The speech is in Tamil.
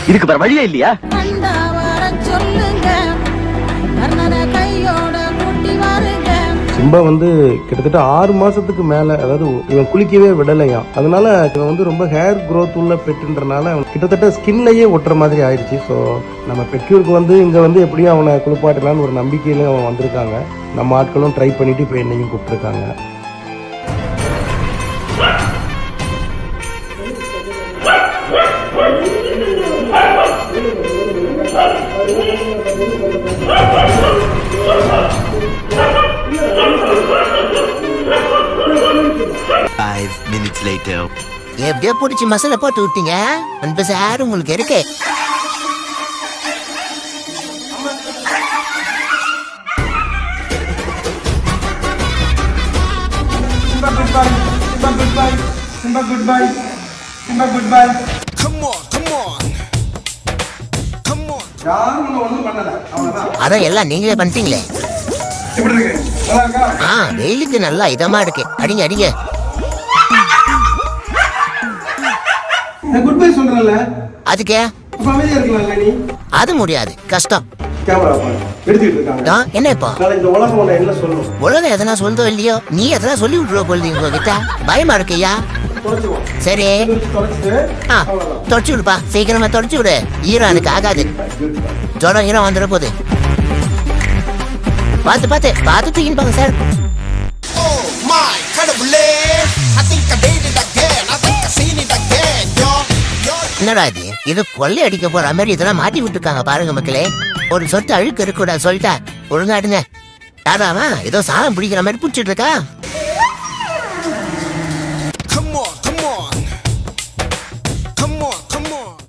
இதுக்கு வேற வழியே இல்லையா? சிம்பா வந்து கிட்டத்தட்ட 6 மாசத்துக்கு மேல, அதாவது இவன் குளிக்கவே விடலையாம். அதனால இவன் வந்து ரொம்ப ஹேர் க்ரோத் உள்ள பெட்டுன்றனால கிட்டத்தட்ட ஸ்கின்லயே ஒட்டுற மாதிரி ஆயிடுச்சு. ஸோ நம்ம பெட்யூருக்கு வந்து இங்க வந்து எப்படியும் அவனை குளிப்பாட்டலான்னு ஒரு நம்பிக்கையில அவன் வந்திருக்காங்க. நம்ம ஆட்களும் ட்ரை பண்ணிட்டு இப்போ என்னையும் கூப்பிட்டுருக்காங்க. எப்படியோ பிடிச்சி மசாலா போட்டு விட்டீங்க. அன்பு சார் உங்களுக்கு இருக்கு. அதான் எல்லாம் நீங்களே பண்ணிட்டீங்களே. வெயிலுக்கு நல்லா இதமா இருக்கு. அடிங்க அடிங்க. குட் பை சொல்றல. அதுக்கே அது முடியாது, கஷ்டம். என்ன இப்போ உலகம் எதனா சொல்றதோ இல்லையோ, நீ எதனா சொல்லி விட்டுருவ போல உங்ககிட்ட. பயமா இருக்கையா? சரி தொடச்சு விடுப்பா, சீக்கிரமா தொடச்சு விடு. ஈரம் எனக்கு ஆகாது. ஜுரம் ஈரம் வந்துட போகுது. பார்த்து பார்த்து பார்த்து தூக்கிப்பாங்க சார். என்னடா இது கொள்ளை அடிக்க போற மாதிரி இதெல்லாம் மாட்டி விட்டுருக்காங்க பாருங்க மக்களே. ஒரு சொட்டு அழுக்கு இருக்கூடாது சொல்லிட்டா ஒழுங்காடுங்க. யாராவா ஏதோ சாதம் பிடிக்கிற மாதிரி பிடிச்சிட்டு இருக்கா.